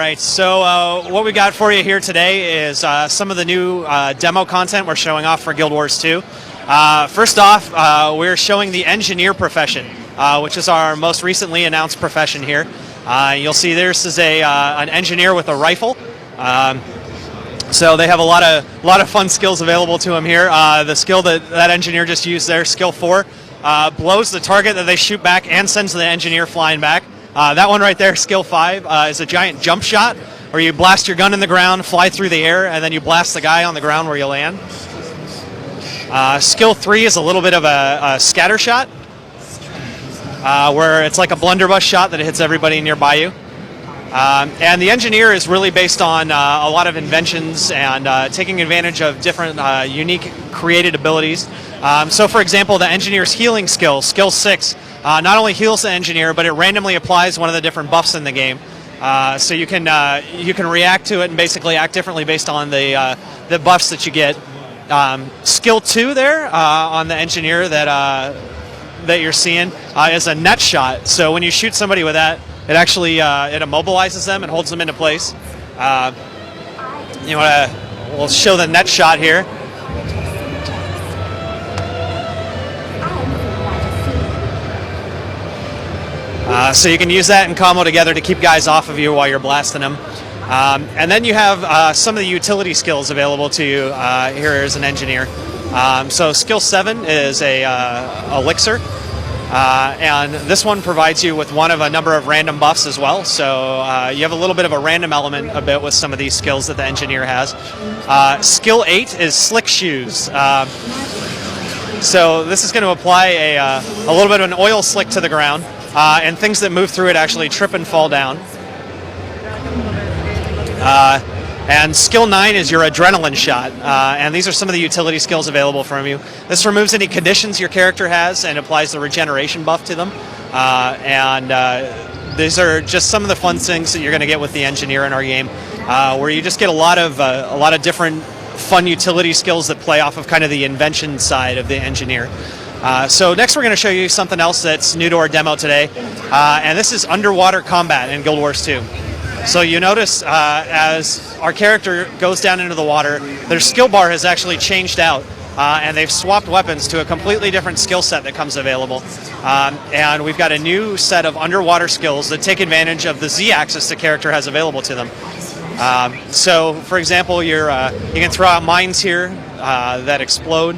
right, so what we got for you here today is some of the new demo content we're showing off for Guild Wars 2. First off, we're showing the engineer profession, which is our most recently announced profession here. You'll see this is an engineer with a rifle. So they have a lot of fun skills available to them here. The skill that engineer just used there, skill 4, blows the target that they shoot back and sends the engineer flying back. That one right there, skill 5, is a giant jump shot where you blast your gun in the ground, fly through the air, and then you blast the guy on the ground where you land. Skill 3 is a little bit of a scatter shot, where it's like a blunderbuss shot that hits everybody nearby you. And the engineer is really based on a lot of inventions and taking advantage of different unique created abilities. So for example, the engineer's healing skill, skill 6, not only heals the engineer, but it randomly applies one of the different buffs in the game. So you can react to it and basically act differently based on the buffs that you get. Skill 2 there on the engineer that you're seeing is a net shot. So when you shoot somebody with that, it actually it immobilizes them and holds them into place. We'll show the net shot here. So you can use that in combo together to keep guys off of you while you're blasting them. And then you have some of the utility skills available to you here as an engineer. So skill 7 is a elixir. And this one provides you with one of a number of random buffs as well. So you have a little bit of a random element a bit with some of these skills that the engineer has. Skill 8 is slick shoes. So this is going to apply a little bit of an oil slick to the ground. And things that move through it actually trip and fall down. And skill 9 is your adrenaline shot, and these are some of the utility skills available from you. This removes any conditions your character has and applies the regeneration buff to them. These are just some of the fun things that you're going to get with the engineer in our game, where you just get a lot of different fun utility skills that play off of kind of the invention side of the engineer. So next we're going to show you something else that's new to our demo today, and this is underwater combat in Guild Wars 2. So you notice as our character goes down into the water, their skill bar has actually changed out, and they've swapped weapons to a completely different skill set that comes available. And we've got a new set of underwater skills that take advantage of the Z-axis the character has available to them. So for example, you can throw out mines here that explode.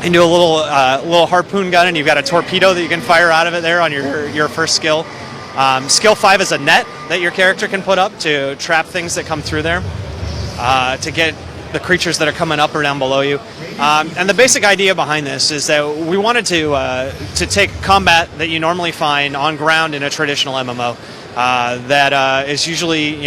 And do a little harpoon gun, and you've got a torpedo that you can fire out of it there on your first skill. Skill 5 is a net that your character can put up to trap things that come through there, to get the creatures that are coming up or down below you. And the basic idea behind this is that we wanted to take combat that you normally find on ground in a traditional MMO that is usually,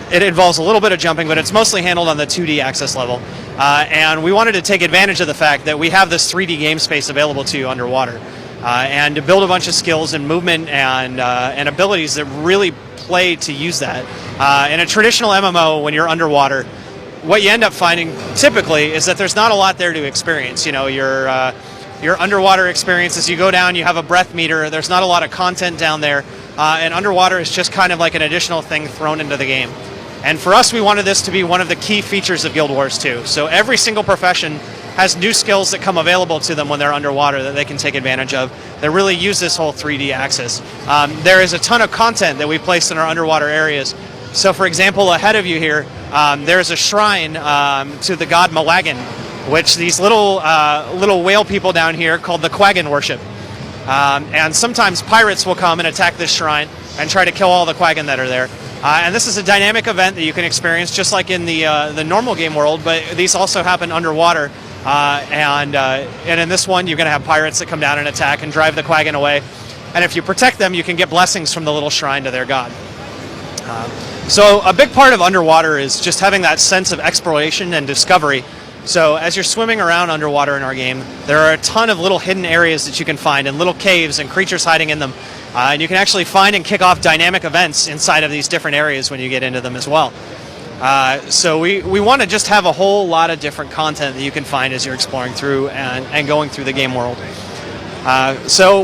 it involves a little bit of jumping, but it's mostly handled on the 2D access level. And we wanted to take advantage of the fact that we have this 3D game space available to you underwater. And to build a bunch of skills and movement and abilities that really play to use that. In a traditional MMO, when you're underwater, what you end up finding typically is that there's not a lot there to experience. Your underwater experience, as you go down, you have a breath meter. There's not a lot of content down there. And underwater is just kind of like an additional thing thrown into the game. And for us, we wanted this to be one of the key features of Guild Wars 2. So every single profession has new skills that come available to them when they're underwater that they can take advantage of that really use this whole 3D axis. There is a ton of content that we placed in our underwater areas. So for example, ahead of you here, there's a shrine to the god Malagan, which these little whale people down here called the Quaggan worship. And sometimes pirates will come and attack this shrine and try to kill all the Quaggan that are there. And this is a dynamic event that you can experience just like in the normal game world, but these also happen underwater. And in this one, you're going to have pirates that come down and attack and drive the Quaggan away. And if you protect them, you can get blessings from the little shrine to their god. So a big part of underwater is just having that sense of exploration and discovery. So as you're swimming around underwater in our game, there are a ton of little hidden areas that you can find and little caves and creatures hiding in them. And you can actually find and kick off dynamic events inside of these different areas when you get into them as well. So we want to just have a whole lot of different content that you can find as you're exploring through and going through the game world. So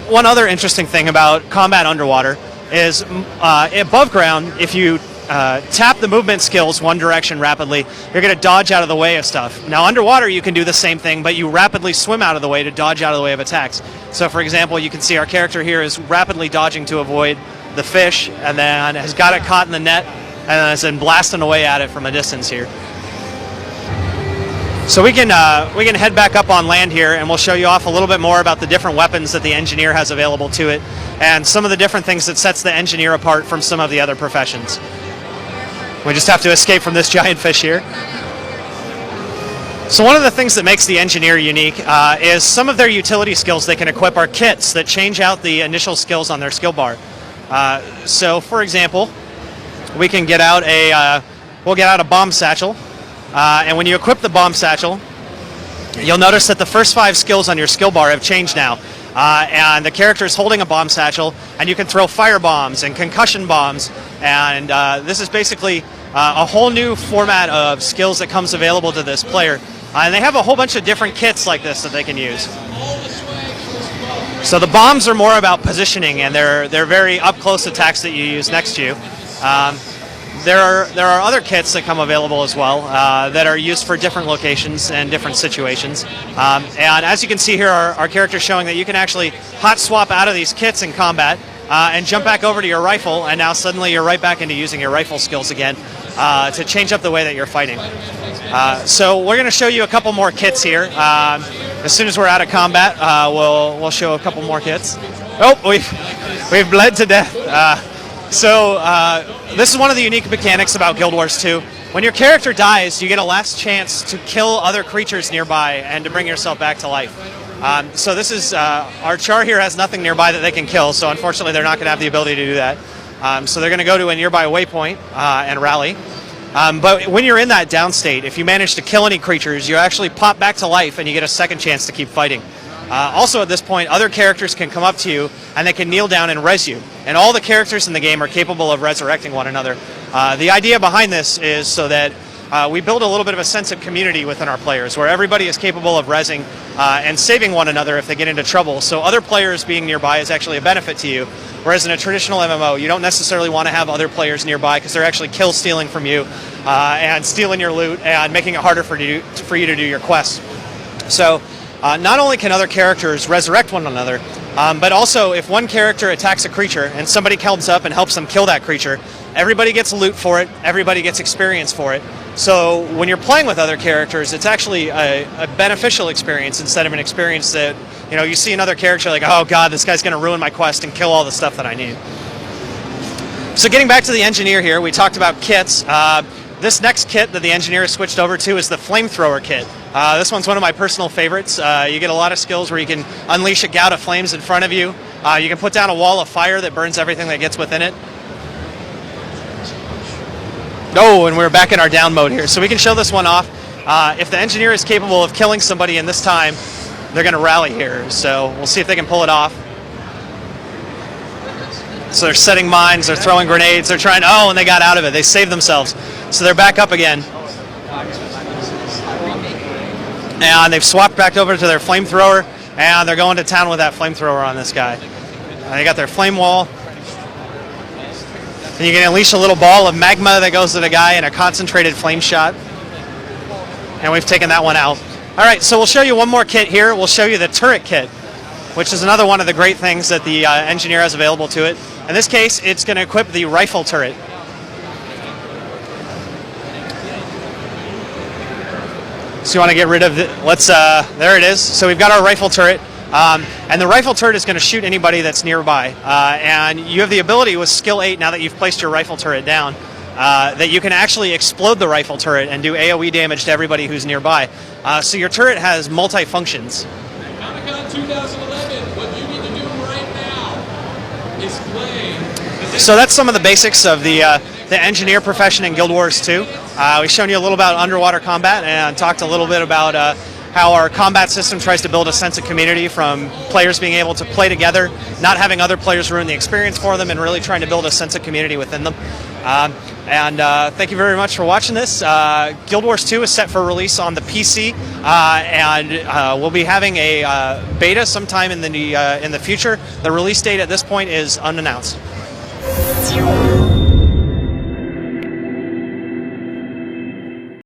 one other interesting thing about combat underwater is above ground, if you tap the movement skills one direction rapidly, you're going to dodge out of the way of stuff. Now underwater you can do the same thing, but you rapidly swim out of the way to dodge out of the way of attacks. So for example, you can see our character here is rapidly dodging to avoid the fish, and then has got it caught in the net, and has been blasting away at it from a distance here. So we can head back up on land here, and we'll show you off a little bit more about the different weapons that the engineer has available to it, and some of the different things that sets the engineer apart from some of the other professions. We just have to escape from this giant fish here. So one of the things that makes the engineer unique is some of their utility skills they can equip are kits that change out the initial skills on their skill bar. So for example, we can get out we'll get out a bomb satchel, and when you equip the bomb satchel, you'll notice that the first 5 skills on your skill bar have changed now. And the character is holding a bomb satchel, and you can throw fire bombs and concussion bombs, and this is basically a whole new format of skills that comes available to this player. And they have a whole bunch of different kits like this that they can use. So the bombs are more about positioning, and they're very up-close attacks that you use next to you. There are other kits that come available as well that are used for different locations and different situations. And as you can see here, our character is showing that you can actually hot swap out of these kits in combat and jump back over to your rifle, and now suddenly you're right back into using your rifle skills again to change up the way that you're fighting. So we're going to show you a couple more kits here. As soon as we're out of combat, we'll show a couple more kits. Oh, we've bled to death. So this is one of the unique mechanics about Guild Wars 2. When your character dies, you get a last chance to kill other creatures nearby and to bring yourself back to life. So this is, our char here has nothing nearby that they can kill, so unfortunately they're not going to have the ability to do that. So they're going to go to a nearby waypoint and rally. But when you're in that down state, if you manage to kill any creatures, you actually pop back to life and you get a second chance to keep fighting. Also at this point, other characters can come up to you and they can kneel down and res you. And all the characters in the game are capable of resurrecting one another. The idea behind this is so that we build a little bit of a sense of community within our players, where everybody is capable of resing and saving one another if they get into trouble. So other players being nearby is actually a benefit to you. Whereas in a traditional MMO, you don't necessarily want to have other players nearby because they're actually kill stealing from you and stealing your loot and making it harder for you to do your quests. So not only can other characters resurrect one another, but also if one character attacks a creature and somebody comes up and helps them kill that creature, everybody gets loot for it, everybody gets experience for it. So when you're playing with other characters, it's actually a beneficial experience instead of an experience that, you know, you see another character like, oh god, this guy's going to ruin my quest and kill all the stuff that I need. So getting back to the engineer here, we talked about kits. This next kit that the engineer has switched over to is the flamethrower kit. This one's one of my personal favorites. You get a lot of skills where you can unleash a gout of flames in front of you. You can put down a wall of fire that burns everything that gets within it. Oh, and we're back in our down mode here. So we can show this one off. If the engineer is capable of killing somebody in this time, they're going to rally here. So we'll see if they can pull it off. So they're setting mines, they're throwing grenades, they're trying, oh, and they got out of it. They saved themselves. So they're back up again. And they've swapped back over to their flamethrower, and they're going to town with that flamethrower on this guy. And they got their flame wall. And you can unleash a little ball of magma that goes to the guy in a concentrated flame shot. And we've taken that one out. All right, so we'll show you one more kit here. We'll show you the turret kit, which is another one of the great things that the engineer has available to it. In this case, it's going to equip the rifle turret. So you want to get rid of it. There it is. So we've got our rifle turret. And the rifle turret is going to shoot anybody that's nearby. And you have the ability with skill 8, now that you've placed your rifle turret down, that you can actually explode the rifle turret and do AoE damage to everybody who's nearby. So your turret has multi-functions. Comic-Con 2011, what you need to do right now is play. So that's some of the basics of the engineer profession in Guild Wars 2. We've shown you a little about underwater combat and talked a little bit about how our combat system tries to build a sense of community from players being able to play together, not having other players ruin the experience for them, and really trying to build a sense of community within them. And thank you very much for watching this. Guild Wars 2 is set for release on the PC, and we'll be having a beta sometime in the future. The release date at this point is unannounced.